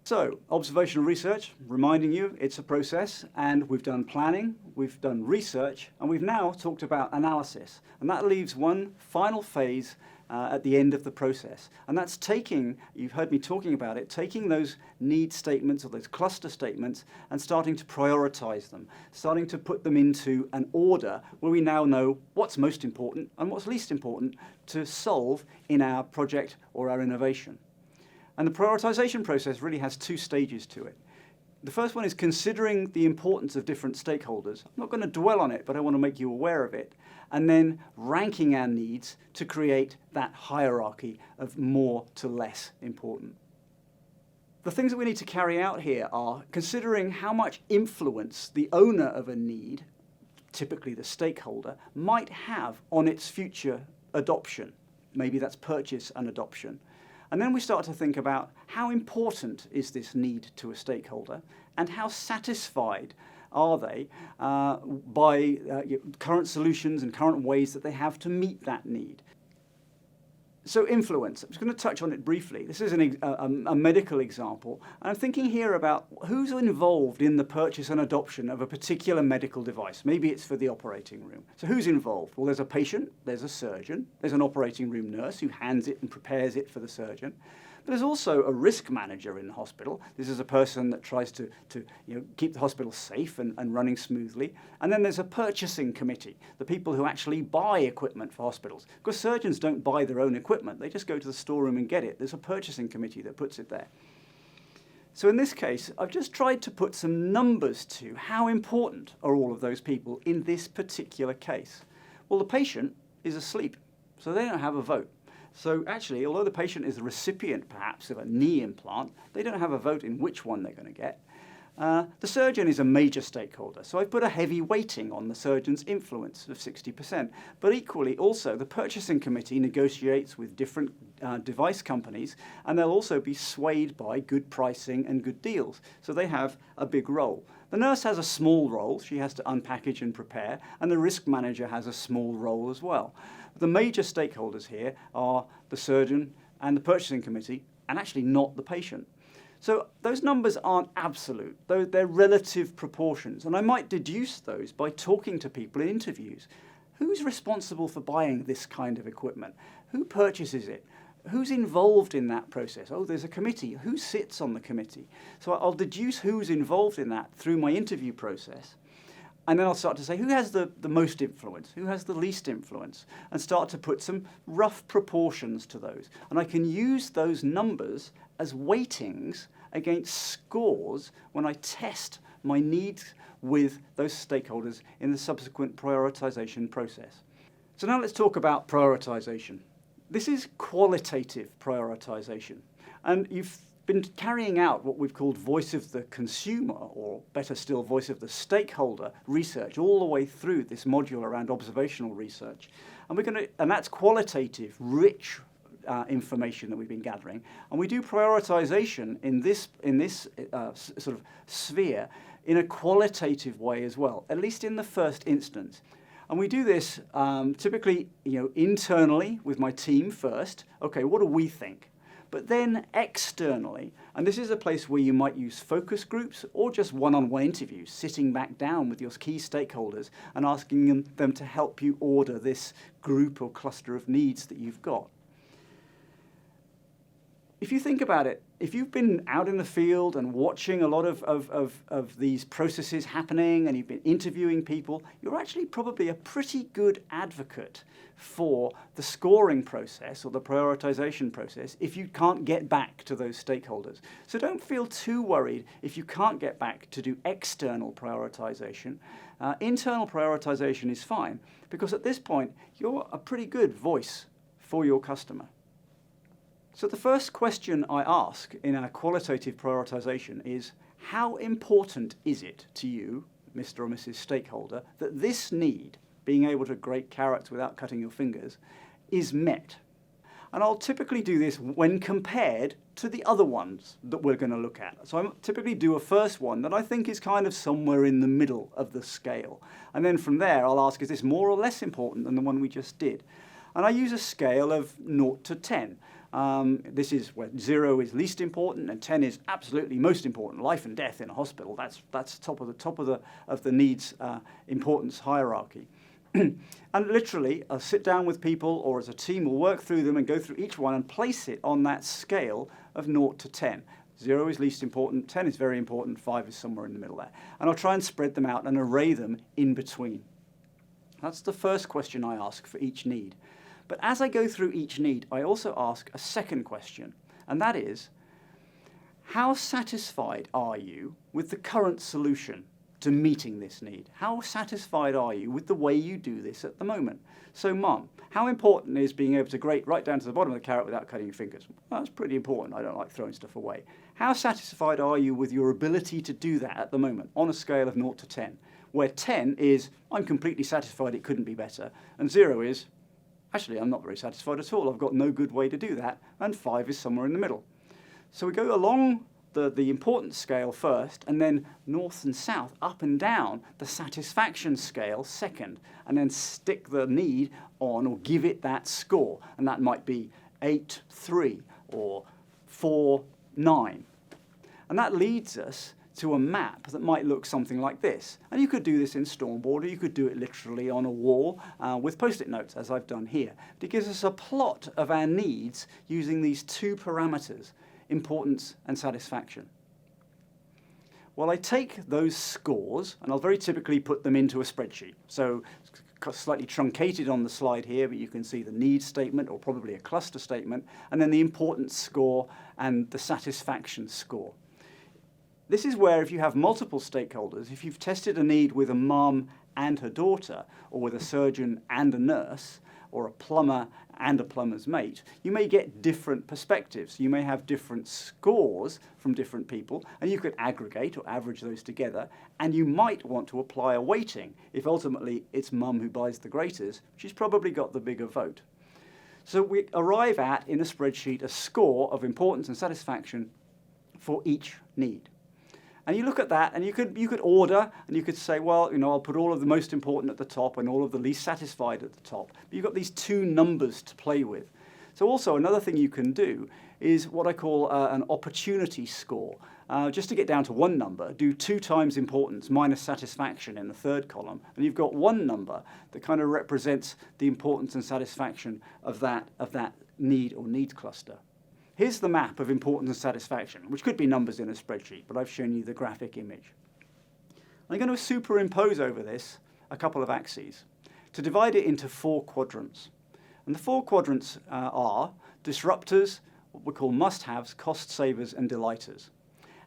So, observational research, reminding you it's a process, and we've done planning, we've done research, and we've now talked about analysis. And that leaves one final phase at the end of the process. And that's taking, you've heard me talking about it, taking those need statements or those cluster statements and starting to prioritize them, starting to put them into an order where we now know what's most important and what's least important to solve in our project or our innovation. And the prioritization process really has two stages to it. The first one is considering the importance of different stakeholders. I'm not going to dwell on it, but I want to make you aware of it. And then ranking our needs to create that hierarchy of more to less important. The things that we need to carry out here are considering how much influence the owner of a need, typically the stakeholder, might have on its future adoption. Maybe that's purchase and adoption. And then we start to think about how important is this need to a stakeholder and how satisfied are they by current solutions and current ways that they have to meet that need. So influence, I'm just going to touch on it briefly. This is a medical example. And I'm thinking here about who's involved in the purchase and adoption of a particular medical device. Maybe it's for the operating room. So who's involved? Well, there's a patient, there's a surgeon, there's an operating room nurse who hands it and prepares it for the surgeon. But there's also a risk manager in the hospital. This is a person that tries to keep the hospital safe and running smoothly. And then there's a purchasing committee, the people who actually buy equipment for hospitals. Because surgeons don't buy their own equipment. They just go to the storeroom and get it. There's a purchasing committee that puts it there. So in this case, I've just tried to put some numbers to how important are all of those people in this particular case. Well, the patient is asleep, so they don't have a vote. So actually, although the patient is the recipient, perhaps, of a knee implant, they don't have a vote in which one they're going to get. The surgeon is a major stakeholder, so I've put a heavy weighting on the surgeon's influence of 60%. But equally, also, the purchasing committee negotiates with different device companies, and they'll also be swayed by good pricing and good deals. So they have a big role. The nurse has a small role. She has to unpackage and prepare, and the risk manager has a small role as well. The major stakeholders here are the surgeon and the purchasing committee, and actually not the patient. So those numbers aren't absolute, though they're relative proportions. And I might deduce those by talking to people in interviews. Who's responsible for buying this kind of equipment? Who purchases it? Who's involved in that process? Oh, there's a committee. Who sits on the committee? So I'll deduce who's involved in that through my interview process. And then I'll start to say, who has the most influence? Who has the least influence? And start to put some rough proportions to those. And I can use those numbers as weightings against scores when I test my needs with those stakeholders in the subsequent prioritization process. So now let's talk about prioritization. This is qualitative prioritization. And you've been carrying out what we've called voice of the consumer, or better still, voice of the stakeholder research all the way through this module around observational research. And that's qualitative, rich information that we've been gathering. And we do prioritization in this sort of sphere in a qualitative way as well, at least in the first instance. And we do this typically internally with my team first. Okay, what do we think? But then externally, and this is a place where you might use focus groups or just one-on-one interviews, sitting back down with your key stakeholders and asking them to help you order this group or cluster of needs that you've got. If you think about it, if you've been out in the field and watching a lot of these processes happening and you've been interviewing people, you're actually probably a pretty good advocate for the scoring process or the prioritization process if you can't get back to those stakeholders. So don't feel too worried if you can't get back to do external prioritization. Internal prioritization is fine because at this point, you're a pretty good voice for your customer. So the first question I ask in our qualitative prioritization is, how important is it to you, Mr. or Mrs. Stakeholder, that this need, being able to grate carrots without cutting your fingers, is met? And I'll typically do this when compared to the other ones that we're going to look at. So I typically do a first one that I think is kind of somewhere in the middle of the scale. And then from there, I'll ask, is this more or less important than the one we just did? And I use a scale of 0 to 10. This is where 0 is least important and 10 is absolutely most important. Life and death in a hospital. That's top of the needs importance hierarchy. And literally, I'll sit down with people, or as a team, we'll work through them and go through each one and place it on that scale of 0 to 10. 0 is least important, 10 is very important, 5 is somewhere in the middle there. And I'll try and spread them out and array them in between. That's the first question I ask for each need. But as I go through each need, I also ask a second question, and that is, how satisfied are you with the current solution to meeting this need? How satisfied are you with the way you do this at the moment? So, Mum, how important is being able to grate right down to the bottom of the carrot without cutting your fingers? Well, that's pretty important. I don't like throwing stuff away. How satisfied are you with your ability to do that at the moment on a scale of 0 to 10? Where 10 is, I'm completely satisfied, it couldn't be better, and 0 is, actually, I'm not very satisfied at all. I've got no good way to do that, and 5 is somewhere in the middle. So we go along the importance scale first, and then north and south, up and down the satisfaction scale second, and then stick the need on or give it that score. And that might be 8, 3, or 4, 9. And that leads us to a map that might look something like this. And you could do this in Stormboard, or you could do it literally on a wall with post-it notes, as I've done here. But it gives us a plot of our needs using these two parameters, importance and satisfaction. Well, I take those scores, and I'll very typically put them into a spreadsheet. So slightly truncated on the slide here, but you can see the need statement, or probably a cluster statement, and then the importance score and the satisfaction score. This is where, if you have multiple stakeholders, if you've tested a need with a mum and her daughter, or with a surgeon and a nurse, or a plumber and a plumber's mate, you may get different perspectives. You may have different scores from different people, and you could aggregate or average those together, and you might want to apply a weighting. If ultimately it's mum who buys the graters, she's probably got the bigger vote. So we arrive at, in a spreadsheet, a score of importance and satisfaction for each need. And you look at that, and you could order, and you could say, well, I'll put all of the most important at the top and all of the least satisfied at the top. But you've got these two numbers to play with. So also another thing you can do is what I call an opportunity score. Just to get down to one number, do 2 times importance minus satisfaction in the third column, and you've got one number that kind of represents the importance and satisfaction of that need or needs cluster. Here's the map of importance and satisfaction, which could be numbers in a spreadsheet, but I've shown you the graphic image. I'm going to superimpose over this a couple of axes to divide it into 4 quadrants. And the 4 quadrants are disruptors, what we call must-haves, cost savers, and delighters.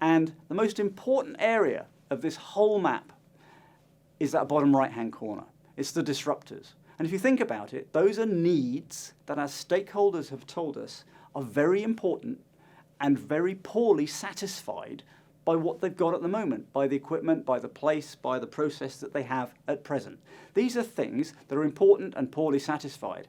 And the most important area of this whole map is that bottom right-hand corner. It's the disruptors. And if you think about it, those are needs that our stakeholders have told us are very important and very poorly satisfied by what they've got at the moment, by the equipment, by the place, by the process that they have at present. These are things that are important and poorly satisfied.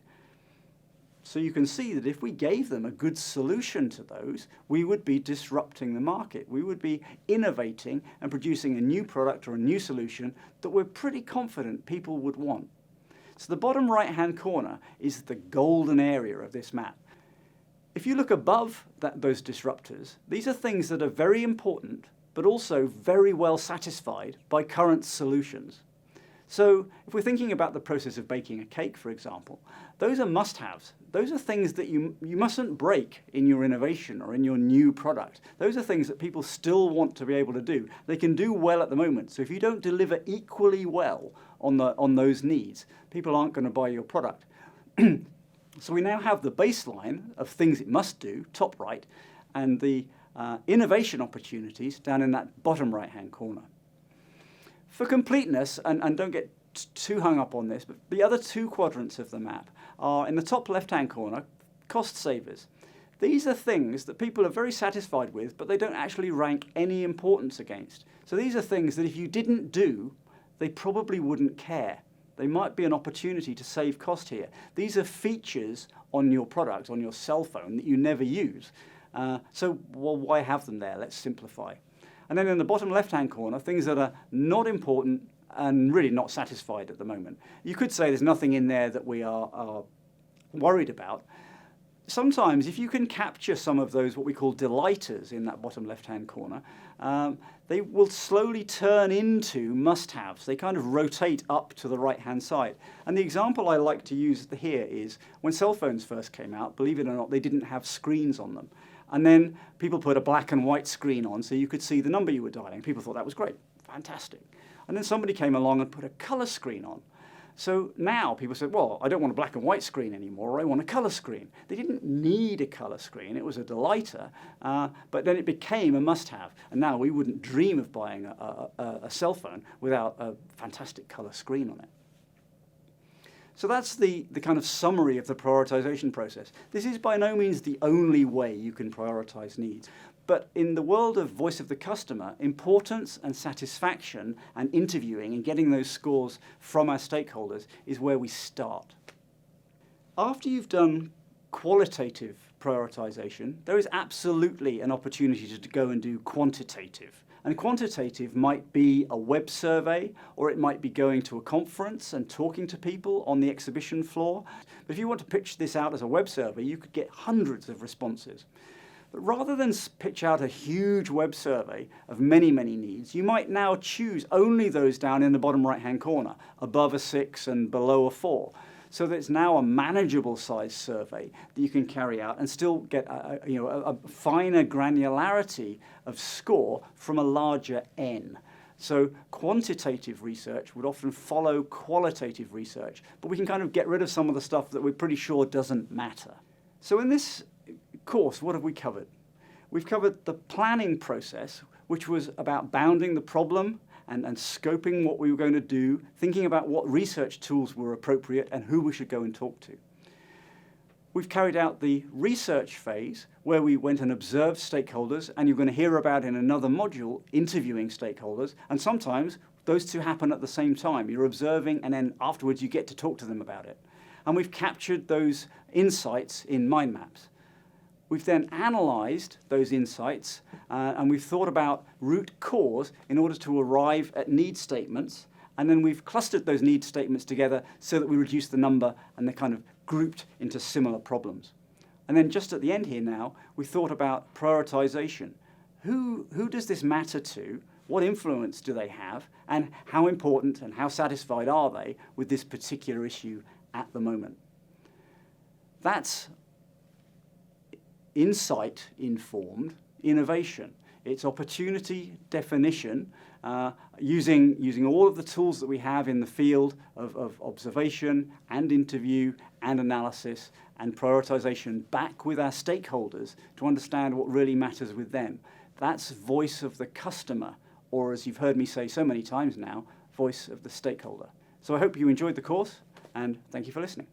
So you can see that if we gave them a good solution to those, we would be disrupting the market. We would be innovating and producing a new product or a new solution that we're pretty confident people would want. So the bottom right-hand corner is the golden area of this map. If you look above those disruptors, these are things that are very important, but also very well satisfied by current solutions. So if we're thinking about the process of baking a cake, for example, those are must-haves. Those are things that you mustn't break in your innovation or in your new product. Those are things that people still want to be able to do. They can do well at the moment. So if you don't deliver equally well on those needs, people aren't going to buy your product. So we now have the baseline of things it must do, top right, and the innovation opportunities down in that bottom right-hand corner. For completeness, and don't get too hung up on this, but the other 2 quadrants of the map are in the top left-hand corner, cost savers. These are things that people are very satisfied with, but they don't actually rank any importance against. So these are things that if you didn't do, they probably wouldn't care. They might be an opportunity to save cost here. These are features on your product, on your cell phone, that you never use. So why have them there? Let's simplify. And then in the bottom left-hand corner, things that are not important and really not satisfied at the moment. You could say there's nothing in there that we are worried about. sometimes if you can capture some of those what we call delighters in that bottom left-hand corner, they will slowly turn into must-haves. They kind of rotate up to the right-hand side. And the example I like to use here is when cell phones first came out, believe it or not, they didn't have screens on them. And then people put a black and white screen on so you could see the number you were dialing. People thought that was great, fantastic. And then somebody came along and put a color screen on. So now people said, well, I don't want a black and white screen anymore, I want a color screen. They didn't need a color screen, it was a delighter, but then it became a must-have. And now we wouldn't dream of buying a cell phone without a fantastic color screen on it. So that's the kind of summary of the prioritization process. This is by no means the only way you can prioritize needs. But in the world of voice of the customer, importance and satisfaction and interviewing and getting those scores from our stakeholders is where we start. After you've done qualitative prioritization, there is absolutely an opportunity to go and do quantitative. And quantitative might be a web survey, or it might be going to a conference and talking to people on the exhibition floor. But if you want to pitch this out as a web survey, you could get hundreds of responses. But rather than pitch out a huge web survey of many, many needs, you might now choose only those down in the bottom right-hand corner, above a 6 and below a 4. So that it's now a manageable size survey that you can carry out and still get a finer granularity of score from a larger N. So quantitative research would often follow qualitative research, but we can kind of get rid of some of the stuff that we're pretty sure doesn't matter. So in this course, what have we covered? We've covered the planning process, which was about bounding the problem and scoping what we were going to do, thinking about what research tools were appropriate and who we should go and talk to. We've carried out the research phase, where we went and observed stakeholders, and you're going to hear about in another module, interviewing stakeholders, and sometimes those two happen at the same time. You're observing, and then afterwards you get to talk to them about it. And we've captured those insights in mind maps. We've then analyzed those insights and we've thought about root cause in order to arrive at need statements, and then we've clustered those need statements together so that we reduce the number and they're kind of grouped into similar problems. And then just at the end here now, we thought about prioritization. Who does this matter to? What influence do they have? And how important and how satisfied are they with this particular issue at the moment? That's insight-informed innovation. It's opportunity definition using all of the tools that we have in the field of observation and interview and analysis and prioritization back with our stakeholders to understand what really matters with them. That's voice of the customer, or as you've heard me say so many times now, voice of the stakeholder. So I hope you enjoyed the course, and thank you for listening.